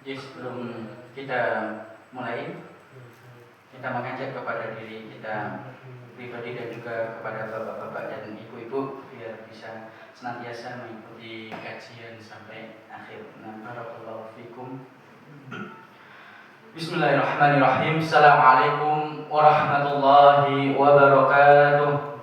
Jadi sebelum kita mulai, kita mengajak kepada diri kita pribadi dan juga kepada bapak-bapak dan ibu-ibu biar bisa senantiasa mengikuti kajian sampai akhir. Barakallahu fikum. Bismillahirrahmanirrahim. Assalamualaikum warahmatullahi wabarakatuh.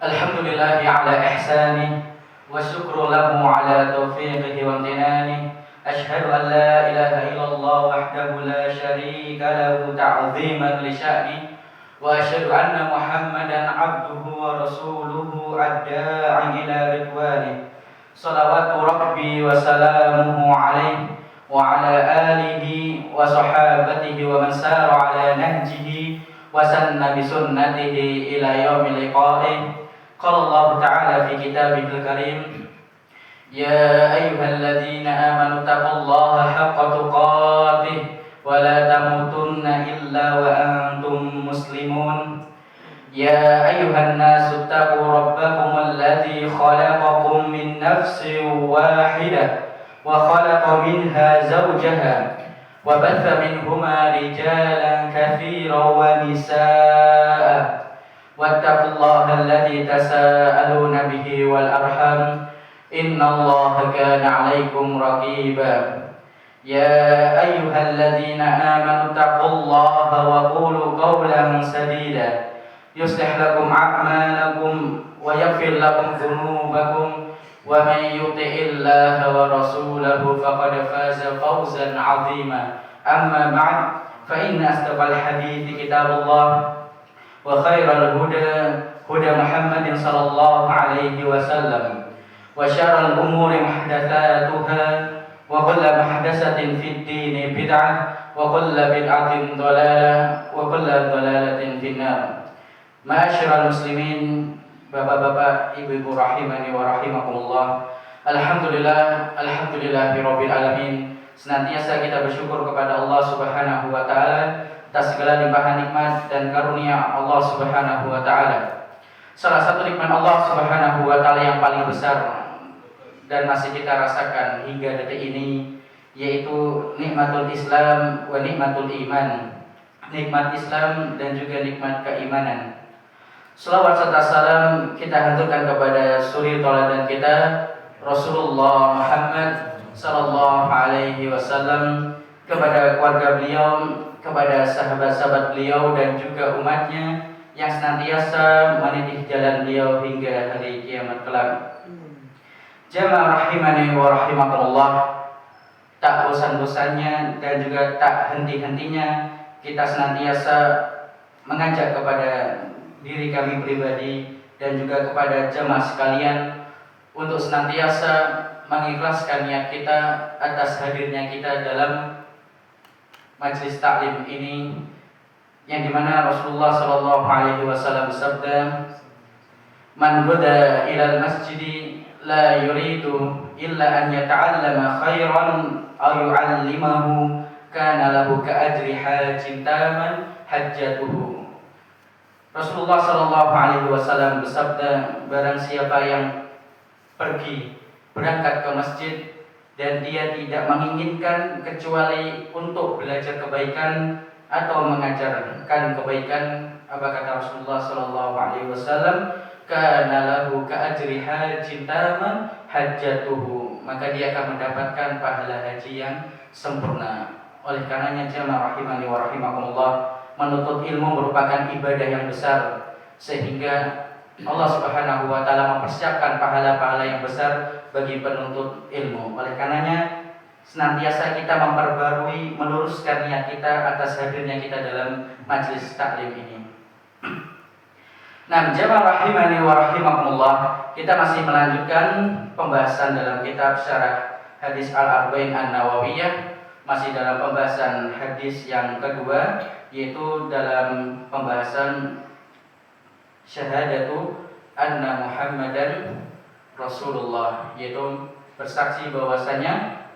Alhamdulillahi ala ihsani wa syukru lahu ala taufiqihi wa amtinani. Ashhadu an la ilaha illallah wahdahu la syarika lahu ta'ziman li sya'ni wa ashhadu anna Muhammadan abduhu wa rasuluhu ad-da'i ila ridwani. Salawatu rabbi wa salamuhu alaihi wa ala alihi wa sahabatihi wa man sara ala nahjihi wa sanna bi sunnatihi ila yaumil liqa'ih. Qala Allah Ta'ala fi kitabihil karim, ya ayyuhalladzina amanu taqullaha haqqa tuqatih wa la tamutunna illa wa antum muslimun. Ya ayyuhan nasu taqu rabbakumul ladzi khalaqakum min nafsin wahidah wa khalaqa minha zawjaha wa batha minhuma rijalan katsiran wa nisaa'a. Wattaqullaha alladzi tasaaluna bihi wal arham, innallaha kana 'alaikum raqiba. Ya ayyuhalladzina amanu taqullaha wa qulu qawlan sadida yuslih lakum a'malakum wa yaghfir lakum dhunubakum wa man yuti'illaha wa rasulahu faqad faza fawzan 'azima. Amma ba'd, fa inna asdaqal hadithi kitabullah wa khairal huda Muhammadin sallallahu alaihi wasallam wa syarrul umuri muhdatsatuha wa kullu muhdatsatin fid din bid'ah wa kullu bid'atin dhalalah wa kullu dhalalatin finnar. Ma'asyiral muslimin, bapak-bapak, ibu-ibu rahimani wa rahimakumullah. Alhamdulillahirabbil alamin. Senantiasa kita bersyukur kepada Allah Subhanahu wa taala atas segala limpahan nikmat dan karunia Allah Subhanahu wa taala. Salah satu nikmat Allah Subhanahu wa taala yang paling besar dan masih kita rasakan hingga detik ini yaitu nikmatul Islam wa nikmatul iman. Nikmat Islam dan juga nikmat keimanan. Selawat serta salam kita haturkan kepada suri tauladan kita Rasulullah Muhammad sallallahu alaihi wasallam, kepada keluarga beliau, kepada sahabat-sahabat beliau dan juga umatnya yang senantiasa meniti jalan beliau hingga hari kiamat kelak. Jamaah rahimani wa rahimakumullah, tak bosan-bosannya dan juga tak henti-hentinya kita senantiasa mengajak kepada diri kami pribadi dan juga kepada jamaah sekalian untuk senantiasa mengikhlaskan niat kita atas hadirnya kita dalam majlis taklim ini, yang dimana Rasulullah sallallahu alaihi wasallam bersabda, man ghada ilal masjidi la yuridu illa an yata'allama khairan aw yu'allimahu kana lahu ka'ajri hajjin taman hajjatuhu. Rasulullah sallallahu alaihi wasallam bersabda, barang siapa yang berangkat ke masjid dan dia tidak menginginkan kecuali untuk belajar kebaikan atau mengajarkan kebaikan, apa kata Rasulullah sallallahu alaihi wasallam, kana lahu ka'ajri hajjin taman hajjatuhu, maka dia akan mendapatkan pahala haji yang sempurna. Oleh karenanya jamaah rahimani wa rahimakumullah, menuntut ilmu merupakan ibadah yang besar, sehingga Allah Subhanahu wa taala mempersiapkan pahala-pahala yang besar bagi penuntut ilmu. Oleh karenanya senantiasa kita memperbarui, meluruskan niat kita atas hadirnya kita dalam majlis taklim ini. Nah, jamaah rahimani wa rahimakumullah, kita masih melanjutkan pembahasan dalam kitab Syarah Hadis Al-Arba'in An-Nawawiyah, masih dalam pembahasan hadis yang kedua, yaitu dalam pembahasan syahadatu anna Muhammadan Rasulullah, yaitu bersaksi bahwasanya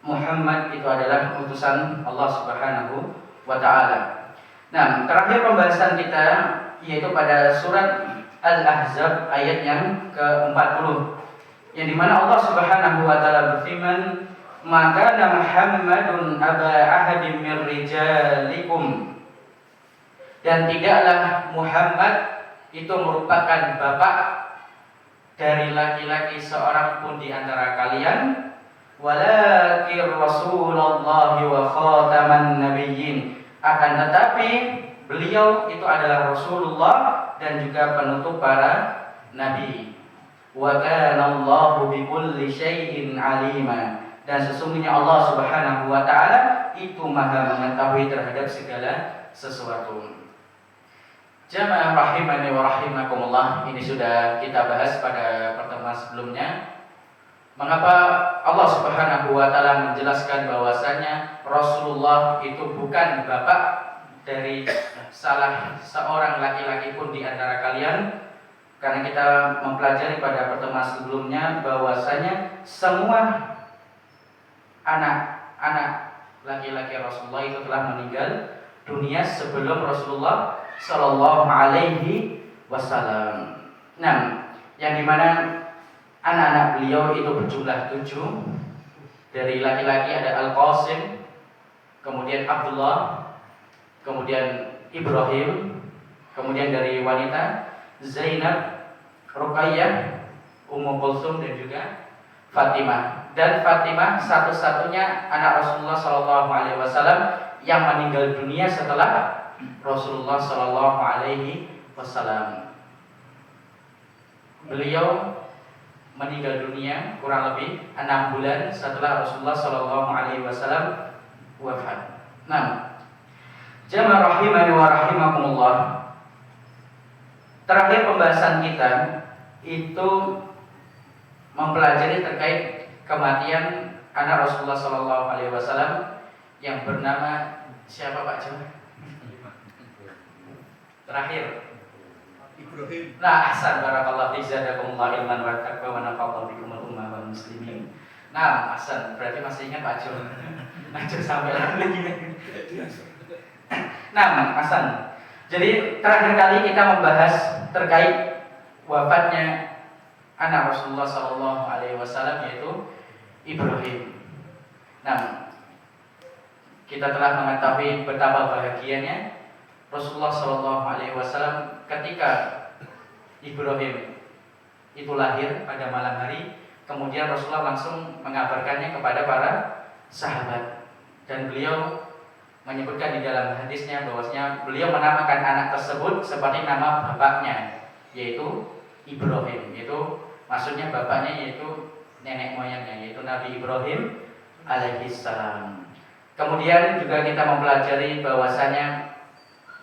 Muhammad itu adalah utusan Allah Subhanahu wa taala. Nah, terakhir pembahasan kita yaitu pada surat Al-Ahzab ayat yang ke-40, yang dimana Allah Subhanahu wa taala berfirman, "Maka Muhammadun aba ahadin mir rijalikum." Dan tidaklah Muhammad itu merupakan bapak dari laki-laki seorang pun di antara kalian, walakin Rasulullah wa khataman nabiyyin. Akan tetapi beliau itu adalah Rasulullah dan juga penutup para nabi. Wa kana Allahu bikulli syai'in alima. Dan sesungguhnya Allah Subhanahu wa taala itu Maha mengetahui terhadap segala sesuatu. Jamaah rahimani wa rahimakumullah, ini sudah kita bahas pada pertemuan sebelumnya. Mengapa Allah Subhanahu wa taala menjelaskan bahwasanya Rasulullah itu bukan bapak dari salah seorang laki-laki pun di antara kalian? Karena kita mempelajari pada pertemuan sebelumnya bahwasanya semua anak-anak laki-laki Rasulullah itu telah meninggal dunia sebelum Rasulullah Sallallahu Alaihi Wasallam. Nah, yang dimana anak-anak beliau itu berjumlah 7. Dari laki-laki ada Al-Qasim, kemudian Abdullah, kemudian Ibrahim, kemudian dari wanita Zainab, Ruqayyah, Ummu Kulsum dan juga Fatimah. Dan Fatimah satu-satunya anak Rasulullah Sallallahu Alaihi Wasallam yang meninggal dunia setelah Rasulullah Sallallahu Alaihi Wasallam. Beliau meninggal dunia kurang lebih 6 bulan setelah Rasulullah Sallallahu Alaihi Wasallam wafat. Nah, jamaah rahimani wa rahimakumullah, terakhir pembahasan kita itu mempelajari terkait kematian anak Rasulullah Sallallahu Alaihi Wasallam yang bernama siapa Pak Jo? Terakhir Ibrahim. Nah, ahsan barakallahu fi zadakumullah ilman wa taqwa wa nafa'allahu bikumul ummah wal muslimin. Nah, ahsan, berarti masih ingat Pak Jo. Pak Jo sampai lagi. Nah, ahsan. Jadi terakhir kali kita membahas terkait wafatnya anak Rasulullah Sallallahu Alaihi Wasallam yaitu Ibrahim. Nah, kita telah mengetahui betapa bahagianya Rasulullah Sallallahu Alaihi Wasallam ketika Ibrahim itu lahir pada malam hari. Kemudian Rasulullah langsung mengabarkannya kepada para sahabat, dan beliau menyebutkan di dalam hadisnya bahwasanya beliau menamakan anak tersebut seperti nama bapaknya, yaitu Ibrahim. Yaitu maksudnya bapaknya yaitu nenek moyangnya, yaitu Nabi Ibrahim alaihissalam. Kemudian juga kita mempelajari bahwasanya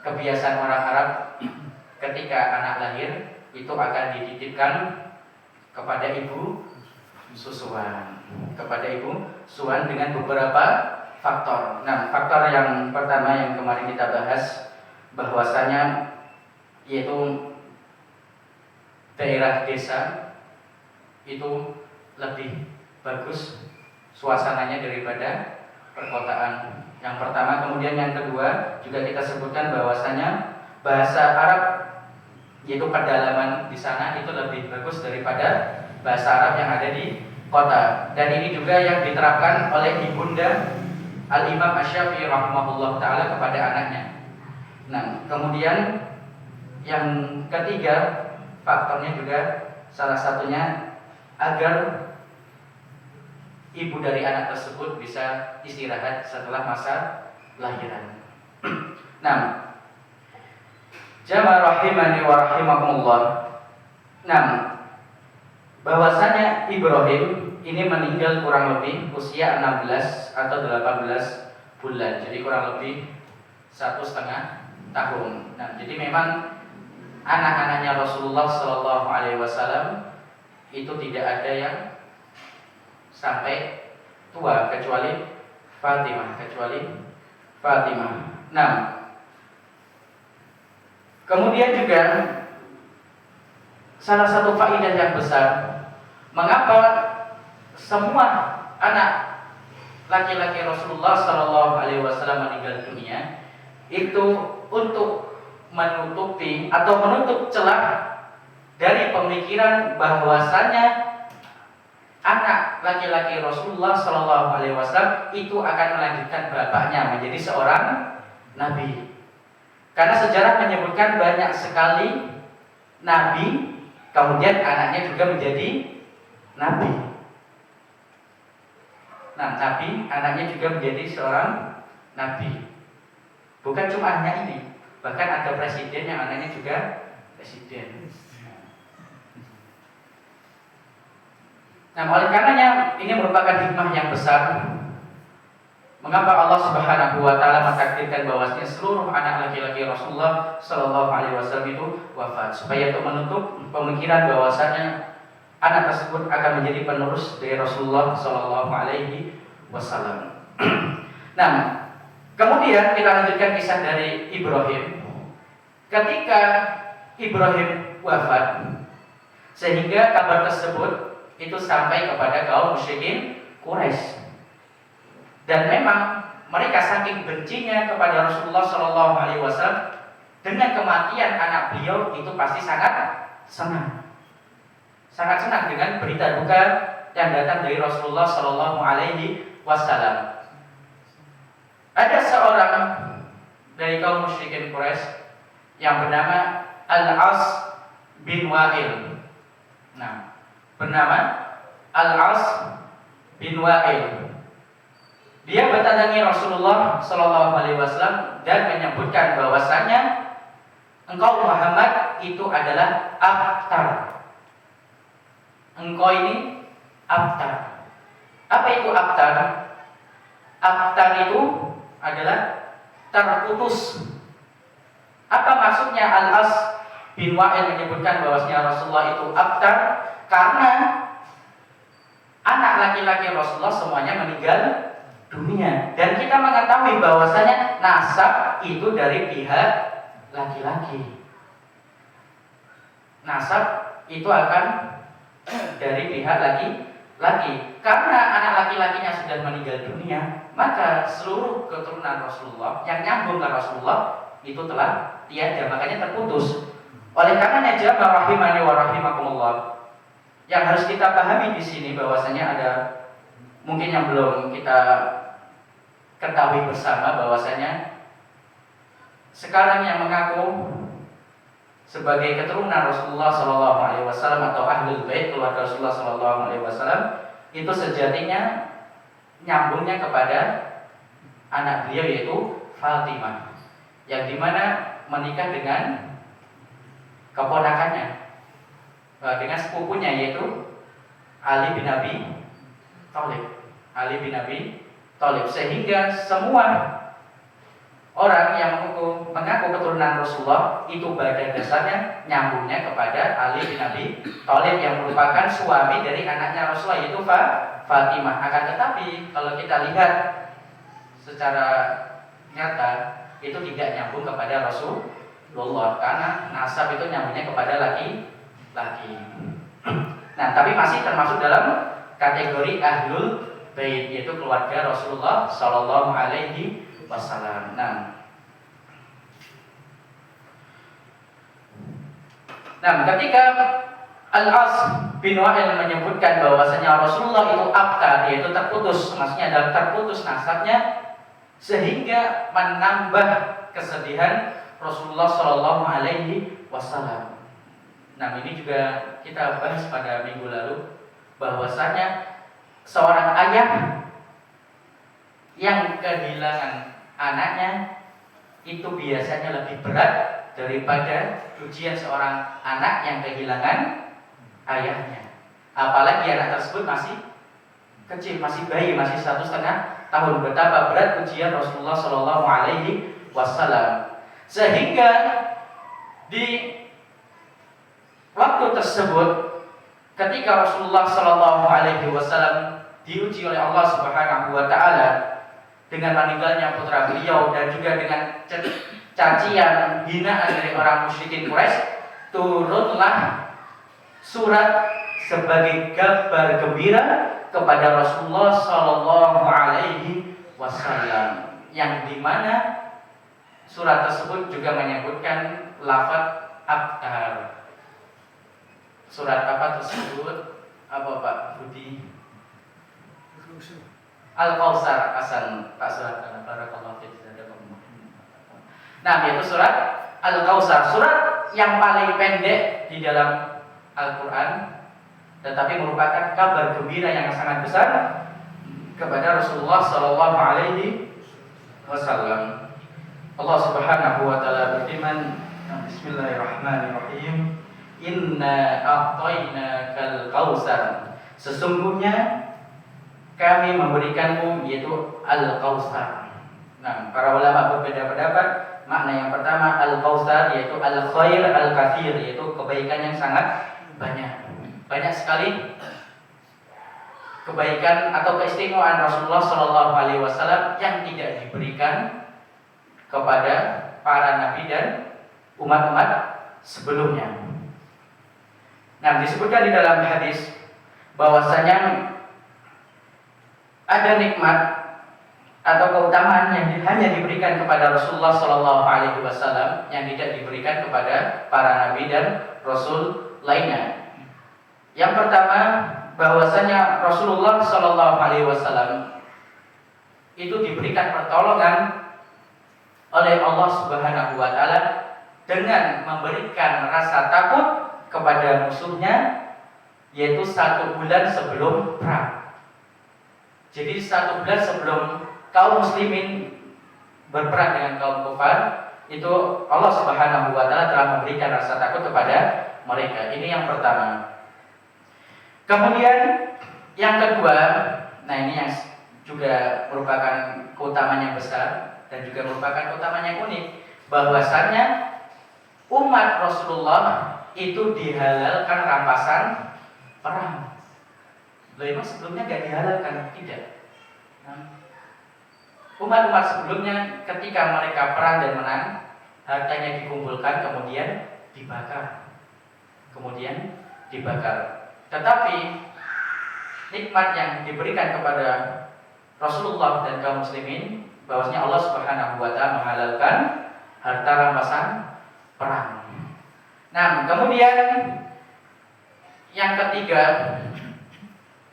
kebiasaan orang Arab ketika anak lahir itu akan dititipkan kepada ibu susuan, dengan beberapa faktor. Nah, faktor yang pertama yang kemarin kita bahas bahwasanya yaitu daerah desa itu lebih bagus suasananya daripada perkotaan. Yang pertama, kemudian yang kedua juga kita sebutkan bahwasanya bahasa Arab yaitu pedalaman di sana itu lebih bagus daripada bahasa Arab yang ada di kota. Dan ini juga yang diterapkan oleh ibunda Al-Imam Asy-Syafi'i rahimahullah taala kepada anaknya. Nah, kemudian yang ketiga faktornya juga salah satunya agar ibu dari anak tersebut bisa istirahat setelah masa lahiran. Nah, jamaah rahimani wa rahimakumullah. Nah, bahwasanya Ibrahim ini meninggal kurang lebih usia 16 atau 18 bulan. Jadi kurang lebih 1,5 tahun. Nah, jadi memang anak-anaknya Rasulullah Shallallahu Alaihi Wasallam itu tidak ada yang sampai tua kecuali Fatimah. Nah, kemudian juga salah satu faedah yang besar mengapa semua anak laki-laki Rasulullah Shallallahu Alaihi Wasallam meninggal dunia itu untuk menutupi atau menutup celah dari pemikiran bahwasanya anak laki-laki Rasulullah Shallallahu Alaihi Wasallam itu akan melanjutkan bapaknya menjadi seorang nabi. Karena sejarah menyebutkan banyak sekali nabi, kemudian anaknya juga menjadi nabi. Nah, nabi anaknya juga menjadi seorang nabi. Bukan cuma hanya ini, bahkan ada presiden yang anaknya juga presiden. Nah, oleh karenanya ini merupakan hikmah yang besar. Mengapa Allah Subhanahu wa taala mentakdirkan bahwasanya seluruh anak laki-laki Rasulullah Shallallahu alaihi wasallam itu wafat, supaya untuk menutup pemikiran bahwasanya anak tersebut akan menjadi penerus dari Rasulullah Shallallahu alaihi wasallam. Nah, kemudian kita lanjutkan kisah dari Ibrahim. Ketika Ibrahim wafat, sehingga kabar tersebut itu sampai kepada kaum musyrikin Quraisy. Dan memang mereka saking bencinya kepada Rasulullah Shallallahu Alaihi Wasallam, dengan kematian anak beliau itu pasti sangat senang dengan berita duka yang datang dari Rasulullah Shallallahu Alaihi Wasallam. Ada seorang dari kaum musyrikin Quraisy yang bernama Al-As bin Wa'il. Nah, bernama Al-As bin Wa'il. Dia mendatangi Rasulullah Shallallahu Alaihi Wasallam dan menyebutkan bahwasanya engkau Muhammad itu adalah abtar. Engkau ini abtar. Apa itu abtar? Abtar itu adalah terputus. Apa maksudnya Al-As bin Wa'il menyebutkan bahwasanya Rasulullah itu abtar? Karena anak laki-laki Rasulullah semuanya meninggal dunia, dan kita mengetahui bahwasanya nasab itu dari pihak laki-laki. Nasab itu akan dari pihak laki-laki. Karena anak laki-lakinya sudah meninggal dunia, maka seluruh keturunan Rasulullah yang nyambung ke Rasulullah itu telah tiada, makanya terputus. Oleh karenanya jamaah rahimani wa rahimakumullah, yang harus kita pahami di sini bahwasanya ada mungkin yang belum kita ketahui bersama, bahwasanya sekarang yang mengaku sebagai keturunan Rasulullah Shallallahu Alaihi Wasallam atau ahlul bait keluarga Rasulullah Shallallahu Alaihi Wasallam itu sejatinya nyambungnya kepada anak beliau yaitu Fatimah, yang dimana menikah dengan keponakannya, dengan sepupunya yaitu Ali bin Abi Thalib. Ali bin Abi Thalib, sehingga semua orang yang mengaku keturunan Rasulullah itu pada dasarnya nyambungnya kepada Ali bin Abi Thalib yang merupakan suami dari anaknya Rasulullah yaitu Fatimah. Akan tetapi kalau kita lihat secara nyata itu tidak nyambung kepada Rasulullah, karena nasab itu nyambungnya kepada laki-laki. Nah, tapi masih termasuk dalam kategori ahlul bait, yaitu keluarga Rasulullah Shallallahu Alaihi Wasallam. Nah, ketika Al-As bin Wa'il menyebutkan bahwasanya Rasulullah itu abtar, yaitu terputus, maksudnya adalah terputus nasabnya, sehingga menambah kesedihan Rasulullah Shallallahu Alaihi Wasallam. Nah, ini juga kita bahas pada minggu lalu, bahwasanya seorang ayah yang kehilangan anaknya itu biasanya lebih berat daripada ujian seorang anak yang kehilangan ayahnya. Apalagi anak tersebut masih kecil, masih bayi, masih 1,5 tahun. Betapa berat ujian Rasulullah Shallallahu Alaihi Wasallam, sehingga di waktu tersebut ketika Rasulullah Shallallahu Alaihi Wasallam diuji oleh Allah Subhanahu Wa Taala dengan meninggalnya putra beliau dan juga dengan cacian hinaan dari orang musyrikin Quraisy, turunlah surat sebagai kabar gembira kepada Rasulullah Shallallahu Alaihi Wasallam, yang dimana surat tersebut juga menyebutkan lafaz abtar. Surat apa tersebut? Apa Pak Budi? Kautsar. Al-Kautsar. Hasan Pak Surat barakallahu fiik. Nah, yaitu surat Al-Kautsar, surat yang paling pendek di dalam Al-Qur'an, tetapi merupakan kabar gembira yang sangat besar kepada Rasulullah sallallahu alaihi wasallam. Allah Subhanahu wa taala berfirman, Bismillahirrahmanirrahim. Inna a'tainakal kautsar. Sesungguhnya kami memberikanmu, yaitu Al-Kautsar. Nah, para ulama berbeda pendapat. Makna yang pertama Al-Kautsar yaitu al-khair al-katsir, yaitu kebaikan yang sangat banyak. Banyak sekali kebaikan atau keistimewaan Rasulullah sallallahu alaihi wasallam yang tidak diberikan kepada para nabi dan umat-umat sebelumnya. Nah, disebutkan di dalam hadis bahwasanya ada nikmat atau keutamaan yang hanya diberikan kepada Rasulullah sallallahu alaihi wasallam yang tidak diberikan kepada para nabi dan rasul lainnya. Yang pertama, bahwasanya Rasulullah sallallahu alaihi wasallam itu diberikan pertolongan oleh Allah Subhanahu wa taala dengan memberikan rasa takut kepada musuhnya, yaitu 1 bulan sebelum perang. Jadi 1 bulan sebelum kaum muslimin berperang dengan kaum kufar, itu Allah Subhanahu wa taala telah memberikan rasa takut kepada mereka. Ini yang pertama. Kemudian yang kedua, nah ini yang juga merupakan keutamaan yang besar dan juga merupakan keutamaan yang unik, bahwasannya umat Rasulullah itu dihalalkan rampasan perang. Loh, emang sebelumnya gak dihalalkan? Tidak. Umat-umat sebelumnya ketika mereka perang dan menang, hartanya dikumpulkan kemudian dibakar. Tetapi nikmat yang diberikan kepada Rasulullah dan kaum muslimin, bahwasanya Allah Subhanahu wa taala menghalalkan harta rampasan perang. Nah, kemudian yang ketiga,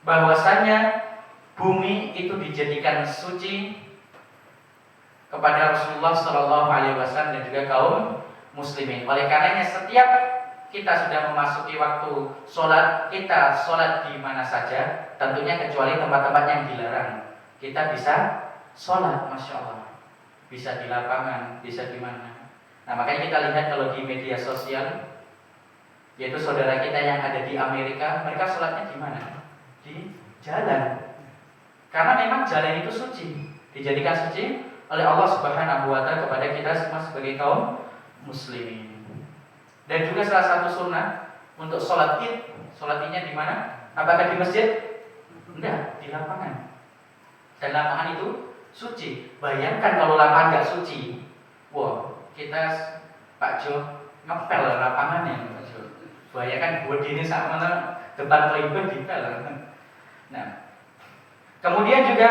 bahwasanya bumi itu dijadikan suci kepada Rasulullah sallallahu alaihi wasallam dan juga kaum muslimin. Oleh karenanya setiap kita sudah memasuki waktu sholat, kita sholat di mana saja, tentunya kecuali tempat-tempat yang dilarang. Kita bisa sholat, masya Allah, bisa di lapangan, bisa di mana. Nah, makanya kita lihat kalau di media sosial, yaitu saudara kita yang ada di Amerika, mereka sholatnya di mana? Di jalan. Karena memang jalan itu suci, dijadikan suci oleh Allah Subhanahu wa taala kepada kita semua sebagai kaum muslimin. Dan juga salah satu sunnah untuk sholat id, sholat idnya di mana? Apakah di masjid? Enggak, di lapangan. Dan lapangan itu suci. Bayangkan kalau lapangan enggak suci, wah, kita Pak Jo ngepel lapangannya, Pak Jo. Bayangkan buat ini sama depan toilet dipel. Nah, kemudian juga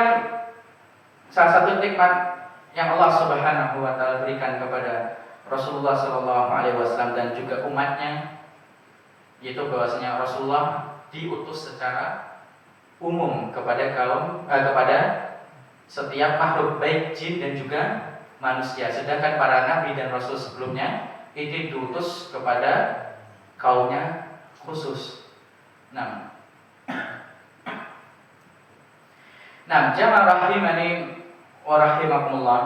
salah satu nikmat yang Allah Subhanahu wa taala berikan kepada Rasulullah sallallahu alaihi wasallam dan juga umatnya, yaitu bahwasanya Rasulullah diutus secara umum kepada kepada setiap makhluk baik jin dan juga manusia. Sedangkan para nabi dan rasul sebelumnya itu diutus kepada kaumnya khusus. Nah, jamaah rahimani wa rahimakumullah.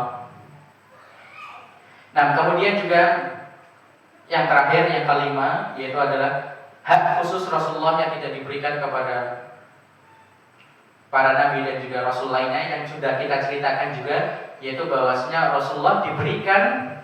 Nah, kemudian juga yang terakhir, yang kelima, yaitu adalah hak khusus Rasulullah yang tidak diberikan kepada para nabi dan juga rasul lainnya yang sudah kita ceritakan juga, yaitu bahwasanya Rasulullah diberikan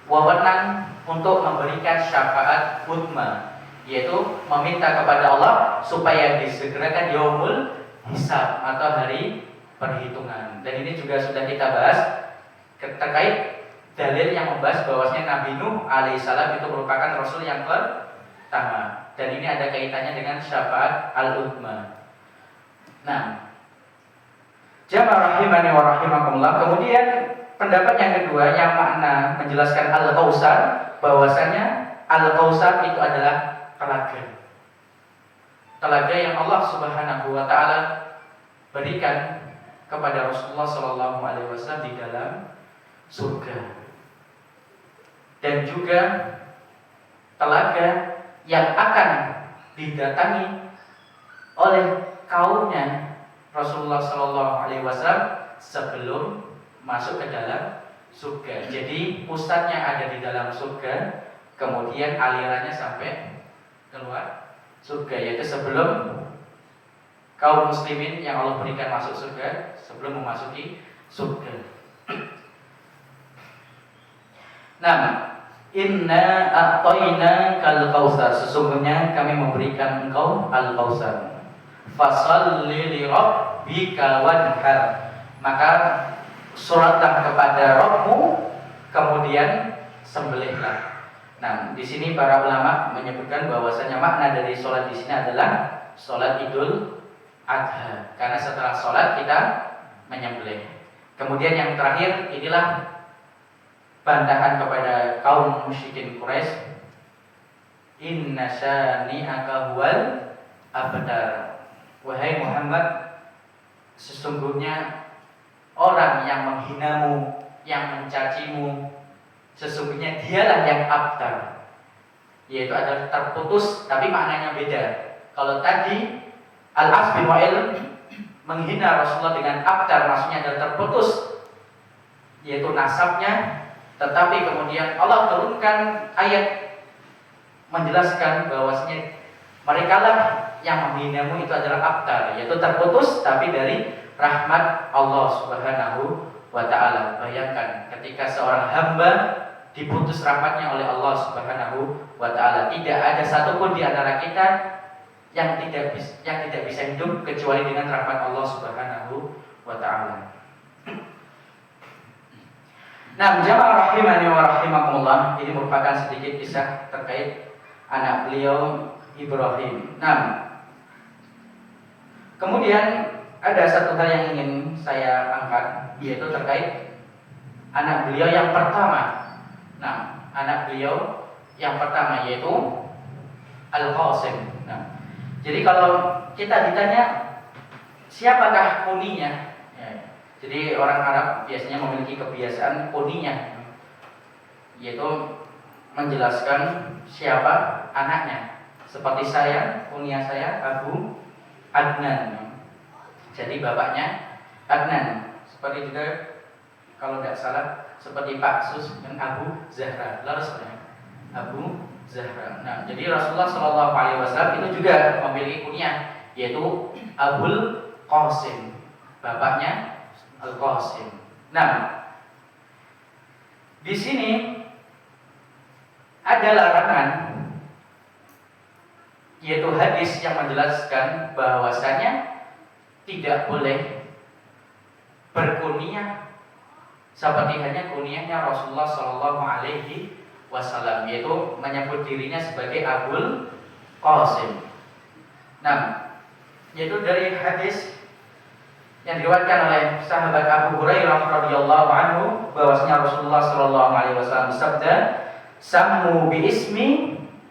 wewenang untuk memberikan syafaat utma, yaitu meminta kepada Allah supaya disegerakan yaumul hisab atau hari perhitungan. Dan ini juga sudah kita bahas terkait dalil yang membahas bahwasanya Nabi Nuh alaihissalam itu merupakan rasul yang pertama, dan ini ada kaitannya dengan syafaat al-uzma. Nah, jamaah rahimani wa rahimakumullah. Kemudian pendapat yang kedua yang makna menjelaskan al-kautsar, bahwasanya al-kautsar itu adalah telaga yang Allah Subhanahu wa taala berikan kepada Rasulullah Shallallahu Alaihi Wasallam di dalam surga, dan juga telaga yang akan didatangi oleh kaumnya Rasulullah Shallallahu Alaihi Wasallam sebelum masuk ke dalam surga. Jadi pusatnya ada di dalam surga, kemudian alirannya sampai keluar surga, yaitu sebelum kaum muslimin yang Allah berikan masuk surga, sebelum memasuki surga. Nah, inna a'tayna kal kautsar, sesungguhnya kami memberikan engkau al kautsar. Fasholli li rabbika wanhar, maka salatlah kepada Rabbmu, kemudian sembelihlah. Nah, di sini para ulama menyebutkan bahwasanya makna dari salat di sini adalah salat Idul Adha, karena setelah salat kita menyembelih. Kemudian yang terakhir, inilah bantahan kepada kaum musyrikin Quraisy. Inna syani'aka huwal abtar. Wahai Muhammad, sesungguhnya orang yang menghinamu, yang mencacimu, sesungguhnya dialah yang abtar, yaitu adalah terputus, tapi maknanya beda. Kalau tadi Al-As bin Wa'il menghina Rasulullah dengan abtar, maksudnya adalah terputus, yaitu nasabnya. Tetapi kemudian Allah turunkan ayat menjelaskan bahwasanya merekalah yang menghinamu itu adalah abtar, yaitu terputus tapi dari rahmat Allah Subhanahu wa ta'ala. Bayangkan ketika seorang hamba diputus rahmatnya oleh Allah Subhanahu wa ta'ala, tidak ada satupun di antara kita yang tidak bisa hidup kecuali dengan rahmat Allah Subhanahu wa ta'ala. Nah, jamaah rahimani wa rahimakumullah, ini merupakan sedikit kisah terkait anak beliau Ibrahim. Nah, kemudian ada satu hal yang ingin saya angkat, yaitu terkait anak beliau yang pertama. Nah, anak beliau yang pertama yaitu Al-Qasim. Nah, jadi kalau kita ditanya siapakah kuninya, ya, jadi orang Arab biasanya memiliki kebiasaan kuninya, yaitu menjelaskan siapa anaknya. Seperti saya, kunyah saya Abu Adnan. Jadi bapaknya Adnan. Seperti juga kalau tidak salah seperti Pak Sus dan Abu Zahra. Laras Abu Zahra. Nah, jadi Rasulullah Shallallahu Alaihi Wasallam itu juga memiliki kunyah, yaitu Abul Qasim. Bapaknya Al-Qasim. Nah, di sini ada larangan, yaitu hadis yang menjelaskan bahwasanya tidak boleh berkunyah seperti hanya kunyahnya Rasulullah Shallallahu Alaihi Wasallam, yaitu menyebut dirinya sebagai Abul Qasim. Nah, yaitu dari hadis yang diriwayatkan oleh sahabat Abu Hurairah radhiyallahu anhu bahwasanya Rasulullah Shallallahu Alaihi Wasallam bersabda, "Sammu bi ismi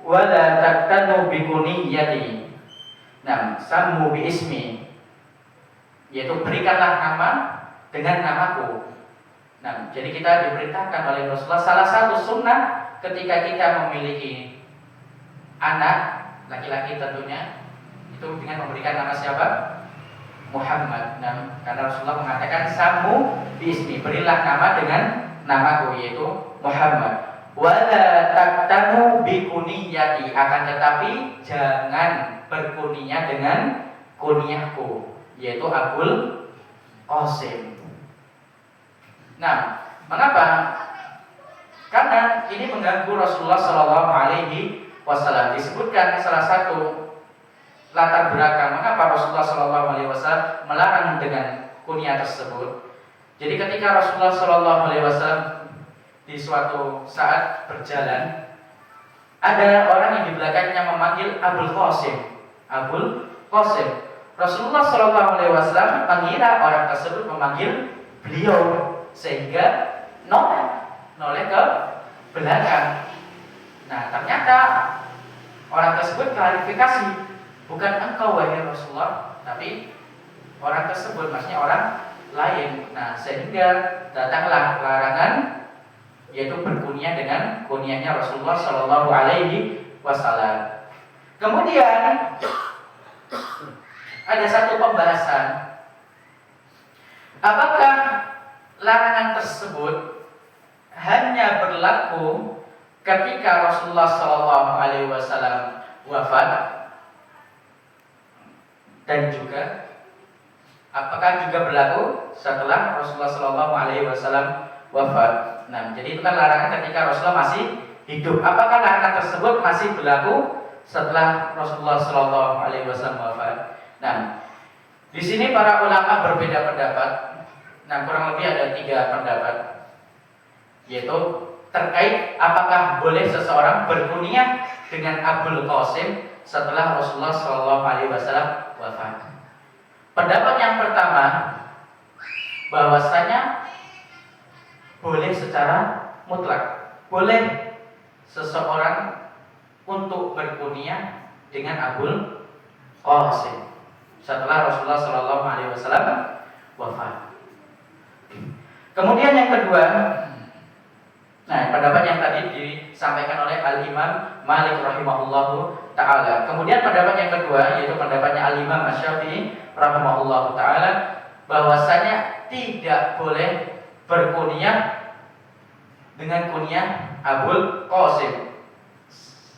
wa la taktanu bi kunyati." Nah, sammu bi ismi, yaitu berikanlah nama dengan namaku. Nah, jadi kita diperintahkan oleh Rasulullah, salah satu sunnah ketika kita memiliki anak laki-laki tentunya itu dengan memberikan nama siapa? Muhammad. Nah, karena Rasulullah mengatakan samu bismi, berilah nama dengan namaku, yaitu Muhammad. Wala taktanu bi kuniyati, akan tetapi jangan berkunyah dengan kunyahku, yaitu Abul Qasim. Nah, mengapa? Karena ini mengganggu Rasulullah Shallallahu Alaihi Wasallam. Disebutkan salah satu latar belakang mengapa Rasulullah Shallallahu Alaihi Wasallam melarang dengan kunyah tersebut. Jadi ketika Rasulullah Shallallahu Alaihi Wasallam di suatu saat berjalan, ada orang yang di belakangnya memanggil Abul Qasim. Abul Qasim. Rasulullah Shallallahu Alaihi Wasallam mengira orang tersebut memanggil beliau, sehingga noleh ke belakang. Nah, ternyata orang tersebut klarifikasi, bukan engkau wahai Rasulullah, tapi orang tersebut, maksudnya orang lain. Nah, sehingga datanglah larangan yaitu berkunyah dengan kunyahnya Rasulullah Shallallahu Alaihi Wasallam. Kemudian ada satu pembahasan, apakah larangan tersebut hanya berlaku ketika Rasulullah Shallallahu Alaihi Wasallam wafat, dan juga apakah juga berlaku setelah Rasulullah Shallallahu Alaihi Wasallam wafat? Nah, jadi itu kan larangan ketika Rasulullah masih hidup. Apakah larangan tersebut masih berlaku setelah Rasulullah Shallallahu Alaihi Wasallam wafat? Nah, di sini para ulama berbeda pendapat. Nah, kurang lebih ada 3 pendapat, yaitu terkait apakah boleh seseorang berkunyah dengan Abul Qasim setelah Rasulullah Shallallahu Alaihi Wasallam wafat. Pendapat yang pertama, bahwasanya boleh secara mutlak, boleh seseorang untuk berkunyah dengan Abul Qasim setelah Rasulullah Shallallahu Alaihi Wasallam wafat. Kemudian yang kedua, nah, pendapat yang tadi disampaikan oleh Al-Imam Malik rahimahullahu ta'ala. Kemudian pendapat yang kedua, yaitu pendapatnya Al-Imam Asy-Syafi'i rahimahullahu ta'ala, bahwasanya tidak boleh berkunyah dengan kunyah Abul Qasim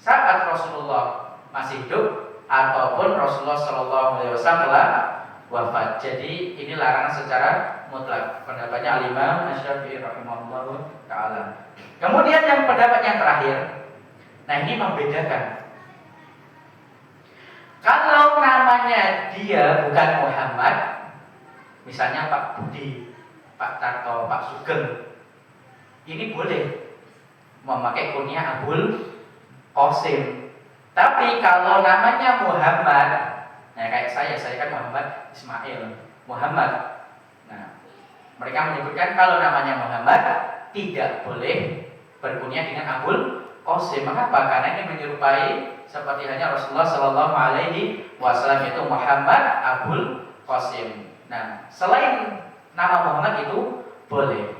saat Rasulullah masih hidup ataupun Rasulullah Shallallahu Alaihi Wasallam telah wafat. Jadi ini larangan secara mutlak, pendapatnya Al-Imam Asy-Syafi'i rahimahullahu ta'ala. Kemudian yang pendapat yang terakhir, nah ini membedakan. Kalau namanya dia bukan Muhammad, misalnya Pak Budi, Pak Tarto, Pak Sugeng, ini boleh memakai kunyah Abul Qasim. Tapi kalau namanya Muhammad, nah kayak saya kan Muhammad Ismail, Muhammad. Nah, mereka menyebutkan kalau namanya Muhammad tidak boleh berkunyah dengan Abul Qasim. Mengapa? Karena ini menyerupai seperti hanya Rasulullah Shallallahu Alaihi Wasallam, yaitu Muhammad Abul Qasim. Nah, selain nama Muhammad itu boleh.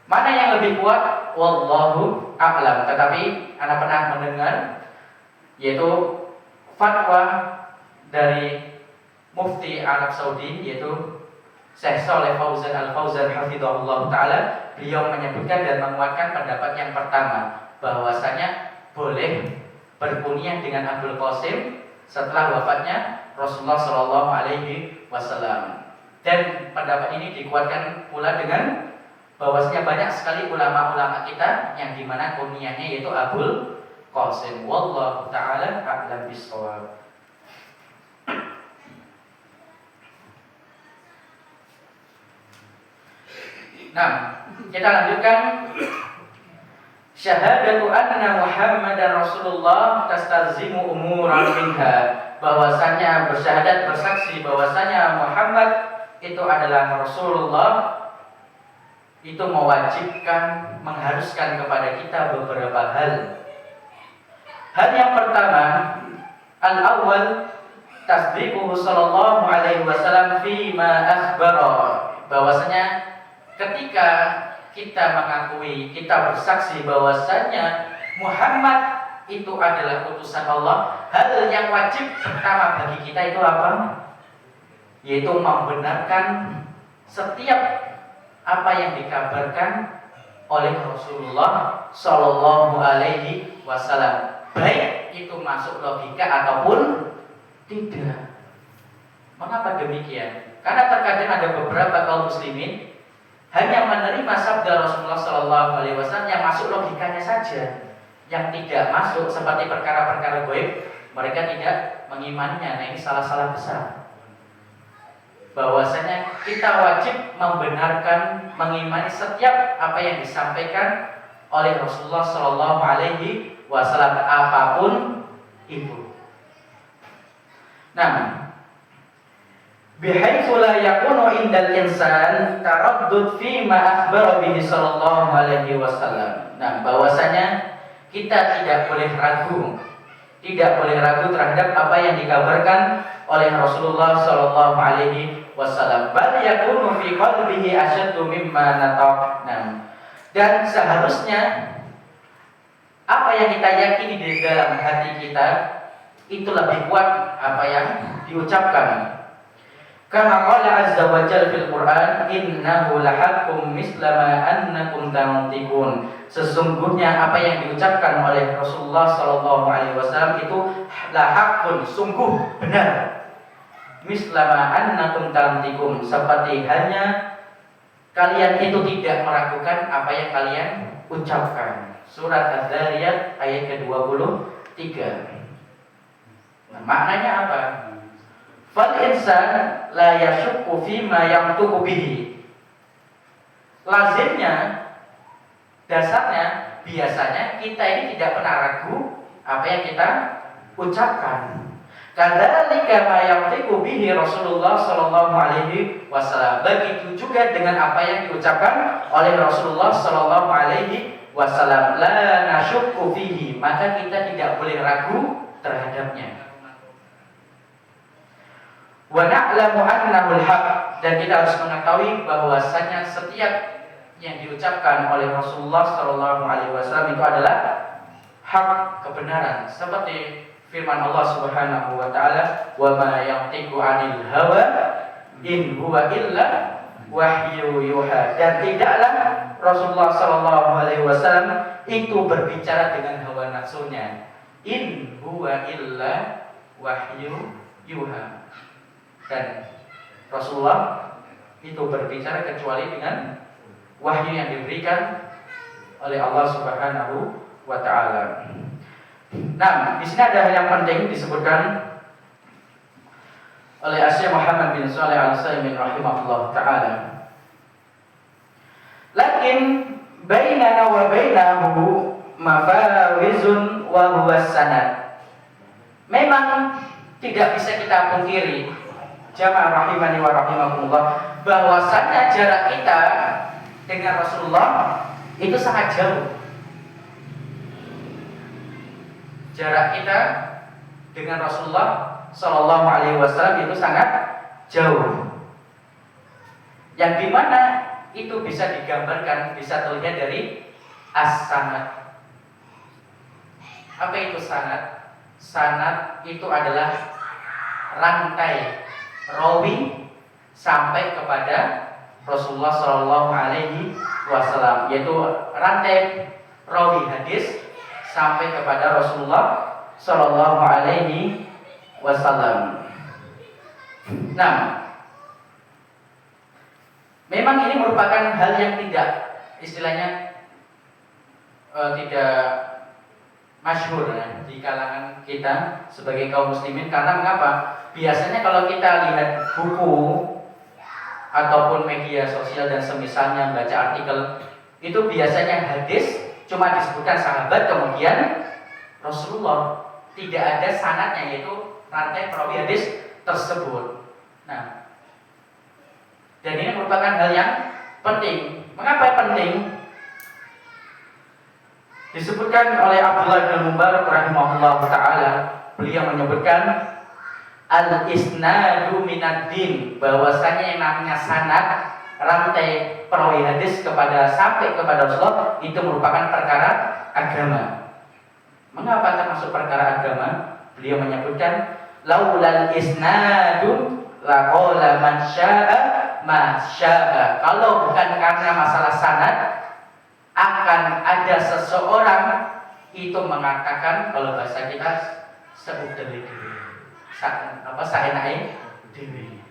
Mana yang lebih kuat? Wallahu a'lam. Tetapi Anda pernah mendengar yaitu fatwa dari Mufti Arab Saudi, yaitu Syekh Shalih Fauzan Al-Fauzan hafizahullah ta'ala. Beliau menyebutkan dan menguatkan pendapat yang pertama, bahwasanya boleh berkunyah dengan Abul Qasim setelah wafatnya Rasulullah Shallallahu Alaihi Wasallam. Dan pendapat ini dikuatkan pula dengan bahwasanya banyak sekali ulama-ulama kita yang dimana kunyahnya yaitu Abul Qasim. Wallahu ta'ala a'lam bishawab. Nah, kita lanjutkan. Syahadatu anna Muhammadar Rasulullah tastalzimu umuran minha. Bahwasanya bersyahadat, bersaksi bahwasanya Muhammad itu adalah Rasulullah, itu mewajibkan, mengharuskan kepada kita beberapa hal. Hal yang pertama, al-awwal tasdiquhu sallallahu alaihi wasallam fi ma akhbara. Bahwasanya ketika kita mengakui, kita bersaksi bahwasanya Muhammad itu adalah utusan Allah, hal yang wajib pertama bagi kita itu apa? Yaitu membenarkan setiap apa yang dikabarkan oleh Rasulullah Shallallahu Alaihi Wasallam, baik itu masuk logika ataupun tidak. Mengapa demikian? Karena terkadang ada beberapa kaum muslimin hanya menerima sabda Rasulullah Shallallahu Alaihi Wasallam yang masuk logikanya saja, yang tidak masuk seperti perkara-perkara gaib mereka tidak mengimaninya. Nah, ini salah-salah besar. Bahwasanya kita wajib membenarkan, mengimani setiap apa yang disampaikan oleh Rasulullah Shallallahu Alaihi Wasallam, apapun itu. Nah, bihaitsu la yakunu indal insan taraddud fi ma akhbara bihi sallallahu alaihi wasallam. Nah, bahwasanya kita tidak boleh ragu terhadap apa yang dikabarkan oleh Rasulullah sallallahu alaihi wasallam. Bal yakunu fi qalbihi asyaddu mimma nataq. Dan seharusnya apa yang kita yakini di dalam hati kita itu lebih kuat apa yang diucapkan. Kama qala azza wa jalla fil Qur'an, innahu lahaqqum misla ma annakum tantiqun. Sesungguhnya apa yang diucapkan oleh Rasulullah sallallahu alaihi wasallam itu lahaqqun, sungguh benar. Misla ma annakum tantiqun, seperti hanya kalian itu tidak meragukan apa yang kalian ucapkan. Surat Az-Zariyat ayat ke-23. Nah, maknanya apa? Fal insan la yashukku fima yantuqu bihi. Lazimnya, dasarnya, biasanya kita ini tidak pernah ragu apa yang kita ucapkan. Kadzalika ma yantiqu bihi Rasulullah sallallahu alaihi wasallam. Begitu juga dengan apa yang diucapkan oleh Rasulullah sallallahu alaihi wasallam. La nashukku fihi, maka kita tidak boleh ragu terhadapnya. Wa na'lamu annahu al-haq, dan kita harus mengetahui bahwasanya setiap yang diucapkan oleh Rasulullah sallallahu alaihi wasallam itu adalah hak, kebenaran, seperti firman Allah Subhanahu wa taala, wa ma yantiqu 'anil hawa in huwa illa wahyu yuha. Dan tidaklah Rasulullah sallallahu alaihi wasallam itu berbicara dengan hawa nafsunya. In huwa illa wahyu yuha. Dan Rasulullah itu berbicara kecuali dengan wahyu yang diberikan oleh Allah Subhanahu wa taala. Nah, di sini ada hal yang penting disebutkan oleh Syekh Muhammad bin Shalih Al-Utsaimin rahimahullah taala. Lakin bainana wa bainahu mafawizun wa huwa sanad. Memang tidak bisa kita pungkiri, jamaah rahimani wa rahimakumullah, bahwasanya jarak kita dengan Rasulullah itu sangat jauh. Jarak kita dengan Rasulullah sallallahu alaihi wasallam itu sangat jauh. Yang dimana itu bisa digambarkan, bisa terlihat dari as-sanad. Apa itu sanad? Sanad itu adalah rantai rawi sampai kepada Rasulullah sallallahu alaihi wasallam, yaitu rantai rawi hadis sampai kepada Rasulullah sallallahu alaihi wasallam. Nah, memang ini merupakan hal yang tidak, istilahnya tidak masyhur di kalangan kita sebagai kaum muslimin. Karena mengapa? Biasanya kalau kita lihat buku ataupun media sosial dan semisalnya, baca artikel, itu biasanya hadis cuma disebutkan sahabat, kemudian Rasulullah, tidak ada sanadnya, yaitu rantai perawi hadis tersebut. Nah, dan ini merupakan hal yang penting. Mengapa penting? Disebutkan oleh Abdullah bin Mubarak rahimahullah taala, beliau menyebutkan al-isnadu minad din, bahwasanya yang namanya sanad, rantai perawi hadis sampai kepada Rasulullah, itu merupakan perkara agama. Mengapa termasuk perkara agama? Beliau menyebutkan laulal isnadu laqala man syaa ma syaa. Kalau bukan karena masalah sanad, akan ada seseorang itu mengatakan, kalau bahasa kita saenake dewe.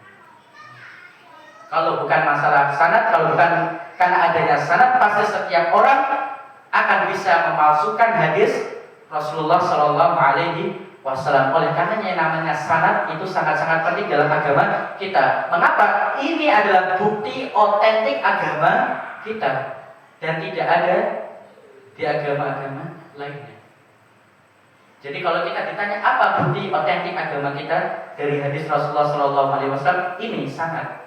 Kalau bukan masalah sanad, kalau bukan karena adanya sanad, pasti setiap orang akan bisa memalsukan hadis Rasulullah sallallahu alaihi wasallam. Oleh karena yang namanya sanad itu sangat-sangat penting dalam agama kita. Mengapa? Ini adalah bukti otentik agama kita dan tidak ada di agama-agama lainnya. Jadi kalau kita ditanya apa bukti otentik agama kita dari hadis Rasulullah sallallahu alaihi wasallam, ini sanad.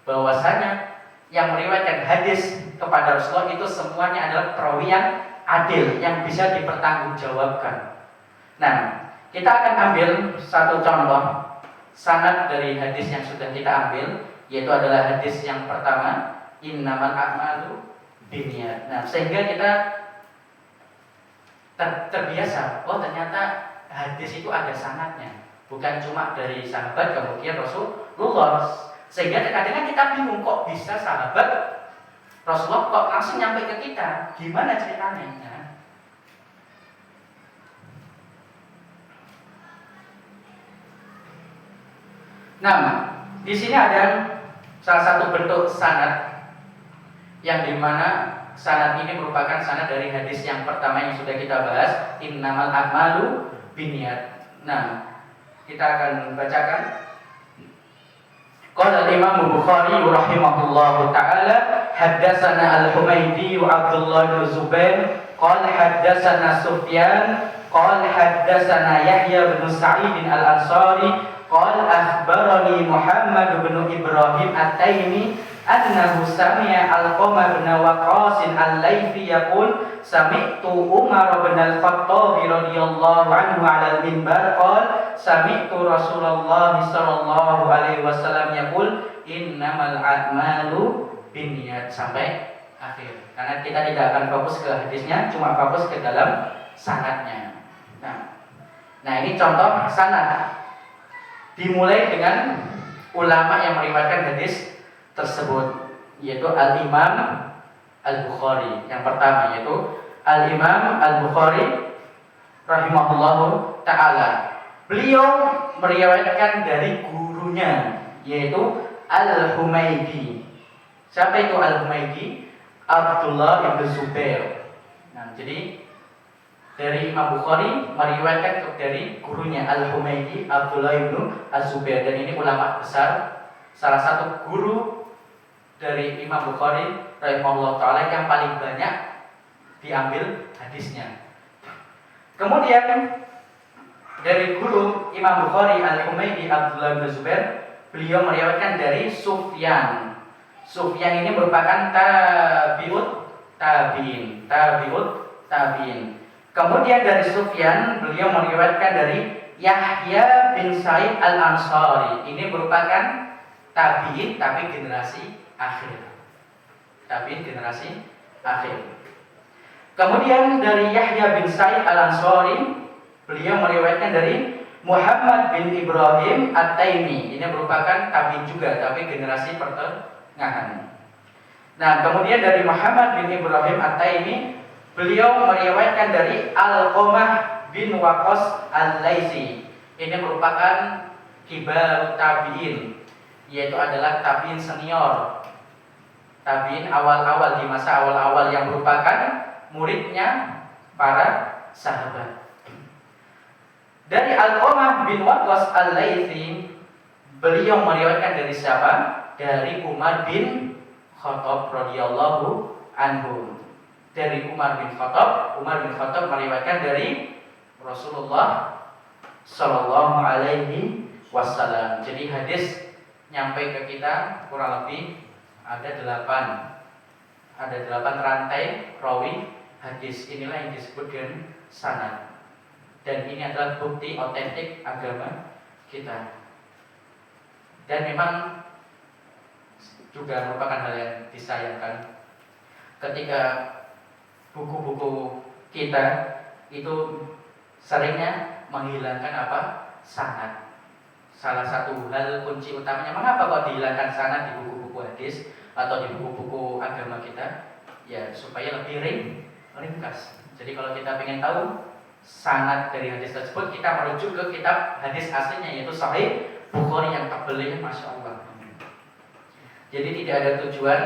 Bahwasanya yang meriwayatkan hadis kepada Rasulullah itu semuanya adalah perawi yang adil, yang bisa dipertanggungjawabkan. Nah, Kita akan ambil satu contoh sanad dari hadis yang sudah kita ambil, yaitu adalah hadis yang pertama, innamal a'malu binniyat. Nah, sehingga kita terbiasa, oh ternyata hadis itu ada sanadnya, bukan cuma dari sahabat kemudian Rasulullah. Sehingga kadang-kadang kita bingung, kok bisa sahabat Rasulullah kok langsung nyampe ke kita, gimana ceritanya? Nah, di sini ada salah satu bentuk sanad yang dimana sanad ini merupakan sanad dari hadis yang pertama yang sudah kita bahas, innamal a'malu binniyat. Nah, kita akan bacakan. Qala Imam Bukhari rahimahullahu taala, haddatsana Al-Humaydi wa Abdullah bin Zubair, qala haddatsana Sufyan, qala haddatsana Yahya bin Sa'id Al-Ansari, qala akhbarani Muhammad bin Ibrahim At-Taimi annahu sami'a Alqamah bin Waqqas Al-Laythi yaqul sami'tu Umar bin Al-Khattab radhiyallahu anhu 'ala al-minbar qala sami'tu Rasulullah sallallahu alaihi wasallam yaqul innamal a'malu binniyat, sampai akhir. Karena kita tidak akan fokus ke hadisnya, cuma fokus ke dalam sanadnya. Nah, ini contoh sanad. Dimulai dengan ulama yang meriwayatkan hadis tersebut, yaitu Al-Imam Al-Bukhari. Yang pertama yaitu Al-Imam Al-Bukhari rahimahullahu ta'ala. Beliau meriwayatkan dari gurunya, yaitu Al-Humaydi. Siapa itu Al-Humaydi? Abdullah bin Zubair. Nah, jadi dari Imam Bukhari meriwayatkan dari gurunya Al-Humaydi Abdullah bin Az-Zubair, dan ini ulama besar, salah satu guru dari Imam Bukhari rahimahullah ta'ala yang paling banyak diambil hadisnya. Kemudian dari guru Imam Bukhari Al-Humaydi Abdullah bin Zubair, beliau meriwayatkan dari Sufyan. Sufyan ini merupakan tabi'ut tabi'in. Kemudian dari Sufyan beliau meriwayatkan dari Yahya bin Sa'id Al-Ansari. Ini merupakan tabi'in tapi generasi akhir. Kemudian dari Yahya bin Sa'id Al-Ansari beliau meriwayatkan dari Muhammad bin Ibrahim At-Taimi. Ini merupakan tabi'in juga tapi generasi pertengahan. Nah, kemudian dari Muhammad bin Ibrahim At-Taimi beliau meriwayatkan dari Alqamah bin Waqqas Al-Laythi. Ini merupakan kibar tabi'in, yaitu adalah tabi'in senior, tabi'in awal-awal, di masa awal-awal, yang merupakan muridnya para sahabat. Dari Alqamah bin Waqqas Al-Laythi beliau meriwayatkan dari siapa? Dari Umar bin Khattab radhiyallahu anhu. Dari Umar bin Khattab meriwayatkan dari Rasulullah sallallahu alaihi wasallam. Jadi hadis nyampe ke kita kurang lebih ada 8 rantai rawi hadis. Inilah yang disebut dengan sanad. Dan ini adalah bukti otentik agama kita. Dan memang juga merupakan hal yang disayangkan ketika buku-buku kita itu seringnya menghilangkan sanad. Salah satu hal kunci utamanya mengapa kok dihilangkan sanad di buku-buku hadis atau di buku-buku agama kita, ya supaya lebih ringkas. Jadi kalau kita ingin tahu sanad dari hadis tersebut, kita merujuk ke kitab hadis aslinya, yaitu Sahih Bukhari yang tebelnya Masya Allah. Jadi tidak ada tujuan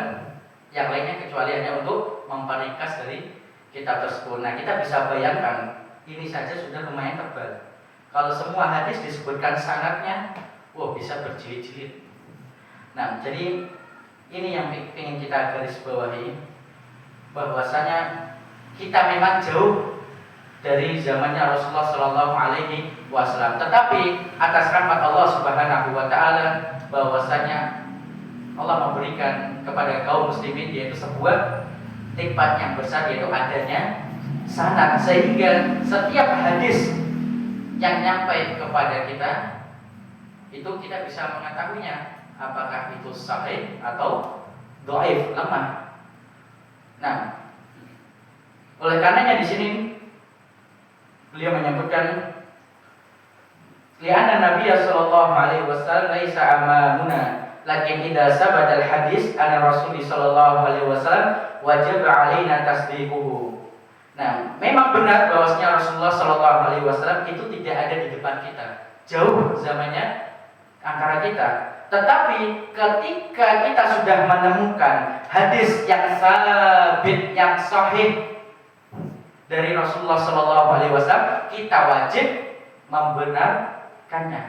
yang lainnya kecuali hanya untuk memperingkas dari kitab tersebut. Nah, kita bisa bayangkan ini saja sudah lumayan tebal. Kalau semua hadis disebutkan sanadnya, bisa berjilid-jilid. Nah, jadi ini yang ingin kita garis bawahi, bahwasanya kita memang jauh dari zamannya Rasulullah Shallallahu Alaihi Wasallam. Tetapi atas rahmat Allah Subhanahu Wa Taala, bahwasanya Allah memberikan kepada kaum muslimin yaitu sebuah nikmat yang besar, yaitu adanya sanad, sehingga setiap hadis yang nyampai kepada kita itu kita bisa mengetahuinya apakah itu sahih atau dhaif, lemah. Nah, oleh karenanya di sini beliau menyebutkan li'anna Nabi sallallahu alaihi wasallam laisa amamuna lakin idza sabata al-hadis ana Rasul sallallahu alaihi wasallam wajib alaina tasdiquhu. Nah, memang benar bahwasanya Rasulullah sallallahu alaihi wasallam itu tidak ada di depan kita. Jauh zamannya antara kita. Tetapi ketika kita sudah menemukan hadis yang sabit, yang sahih dari Rasulullah sallallahu alaihi wasallam, kita wajib membenarkannya.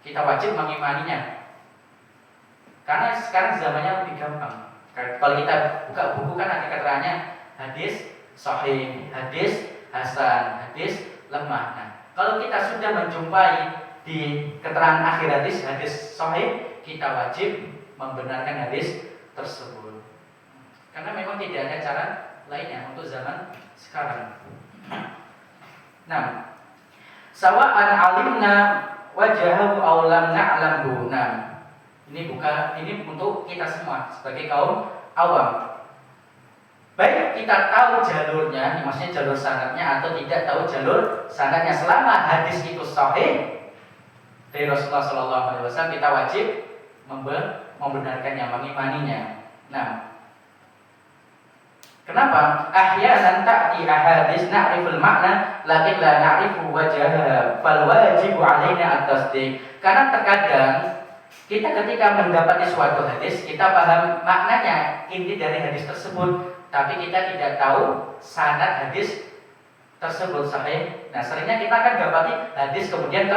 Kita wajib mengimaninya. Karena sekarang zamannya lebih gampang. Kalau kita buka buku kan ada keterangannya hadis sahih, hadis hasan, hadis lemah. Nah, kalau kita sudah menjumpai di keterangan akhir hadis sahih, kita wajib membenarkan hadis tersebut. Karena memang tidak ada cara lainnya untuk zaman sekarang. Nah, sawa'an alimna wajahu aw lam na'lamhu. Nah, ini untuk kita semua sebagai kaum awam. Baik kita tahu jalurnya, maksudnya jalur sanadnya atau tidak tahu jalur sanadnya, selama hadis itu sahih dari Rasulullah SAW, kita wajib membenarkannya, mengimaninya. Nah, kenapa? Ahyanan ta'ti ahadits na'riful makna lakin la na'rifu wajhaha fal wajibu 'alaina at-tasdiq. Karena terkadang kita ketika mendapati suatu hadis, kita paham maknanya, inti dari hadis tersebut, tapi kita tidak tahu sanad hadis tersebut sahih. Nah, seringnya kita akan dapati hadis kemudian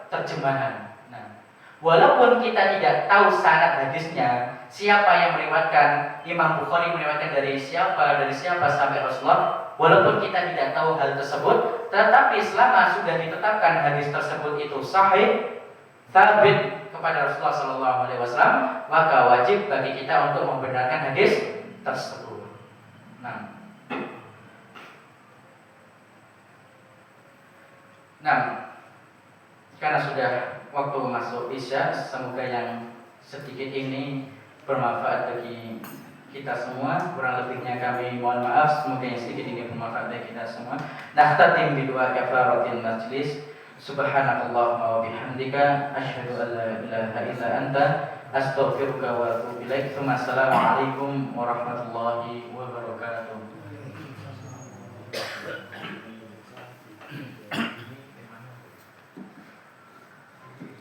terjemahan. Nah, walaupun kita tidak tahu sanad hadisnya, siapa yang meriwayatkan, Imam Bukhari meriwayatkan dari siapa sampai Rasulullah, walaupun kita tidak tahu hal tersebut, tetapi selama sudah ditetapkan hadis tersebut itu sahih, sabit kepada Rasulullah SAW, maka wajib bagi kita untuk membenarkan hadis tersebut. Nah, karena sudah waktu masuk Isya, semoga yang sedikit ini bermanfaat bagi kita semua. Kurang lebihnya kami mohon maaf. Semoga yang sedikit ini bermanfaat bagi kita semua. Nakhtatim bi doa kafaratil majlis. Subhanakallahumma wa bihamdika asyhadu an la ilaha illa anta astaghfiruka wa atubu ilaik. Assalamualaikum warahmatullahi wabarakatuh.